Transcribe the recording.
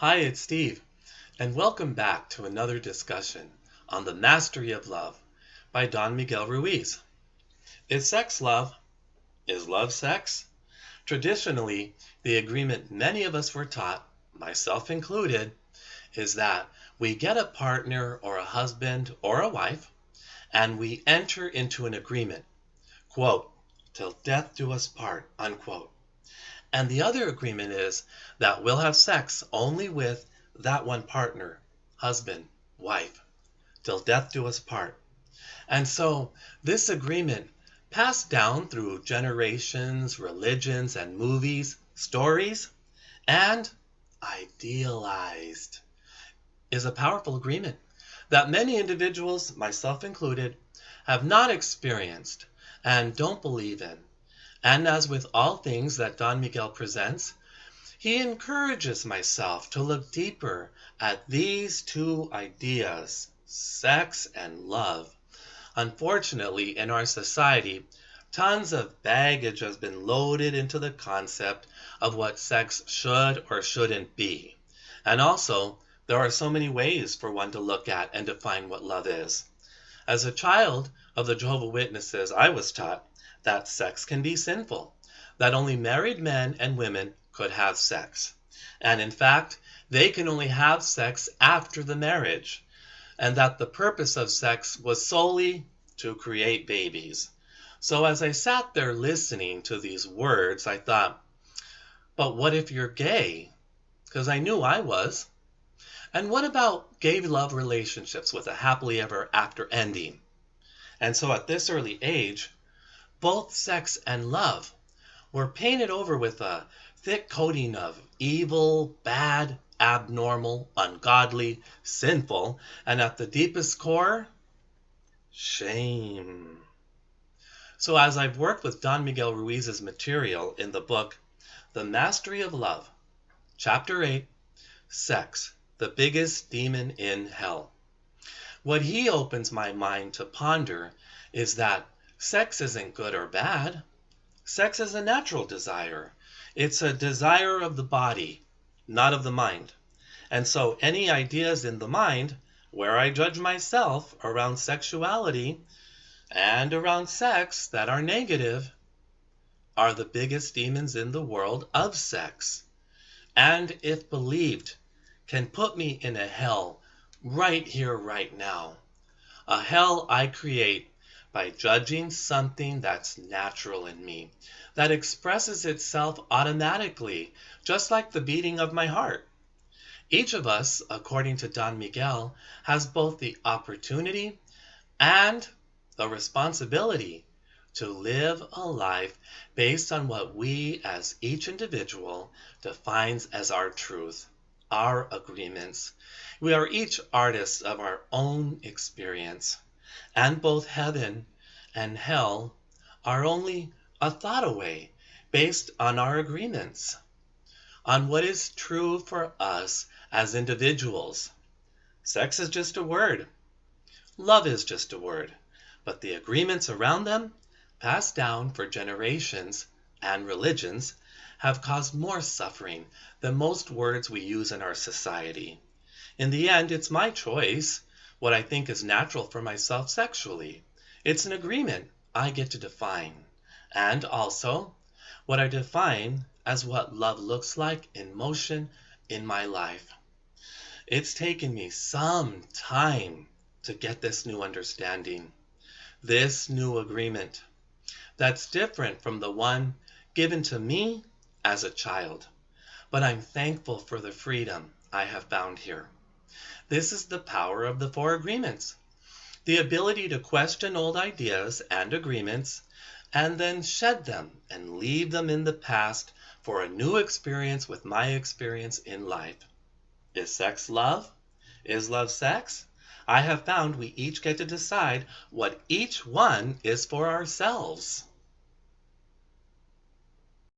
Hi, it's Steve, and welcome back to another discussion on the mastery of love by Don Miguel Ruiz. Is sex love? Is love sex? Traditionally, the agreement many of us were taught, myself included, is that we get a partner or a husband or a wife, and we enter into an agreement, quote, till death do us part, unquote. And the other agreement is that we'll have sex only with that one partner, husband, wife, till death do us part. And so this agreement, passed down through generations, religions, and movies, stories, and idealized, is a powerful agreement that many individuals, myself included, have not experienced and don't believe in. And as with all things that Don Miguel presents, he encourages myself to look deeper at these two ideas, sex and love. Unfortunately, in our society, tons of baggage has been loaded into the concept of what sex should or shouldn't be. And also, there are so many ways for one to look at and define what love is. As a child of the Jehovah's Witnesses, I was taught that sex can be sinful, that only married men and women could have sex. And in fact, they can only have sex after the marriage, and that the purpose of sex was solely to create babies. So as I sat there listening to these words, I thought, but what if you're gay? Because I knew I was. And what about gay love relationships with a happily ever after ending? And so at this early age, both sex and love were painted over with a thick coating of evil, bad, abnormal, ungodly, sinful, and at the deepest core, shame. So as I've worked with Don Miguel Ruiz's material in the book, The Mastery of Love, Chapter 8, Sex, the Biggest Demon in Hell, what he opens my mind to ponder is that sex isn't good or bad. Sex is a natural desire. It's a desire of the body, not of the mind. And so any ideas in the mind where I judge myself around sexuality and around sex that are negative are the biggest demons in the world of sex. And if believed, can put me in a hell right here, right now. A hell I create by judging something that's natural in me, that expresses itself automatically, just like the beating of my heart. Each of us, according to Don Miguel, has both the opportunity and the responsibility to live a life based on what we as each individual defines as our truth, our agreements. We are each artists of our own experience. And both heaven and hell are only a thought away based on our agreements, on what is true for us as individuals. Sex is just a word. Love is just a word. But the agreements around them, passed down for generations and religions, have caused more suffering than most words we use in our society. In the end, it's my choice what I think is natural for myself sexually. It's an agreement I get to define. And also, what I define as what love looks like in motion in my life. It's taken me some time to get this new understanding, this new agreement, that's different from the one given to me as a child. But I'm thankful for the freedom I have found here. This is the power of the four agreements, the ability to question old ideas and agreements and then shed them and leave them in the past for a new experience with my experience in life. Is sex love? Is love sex? I have found we each get to decide what each one is for ourselves.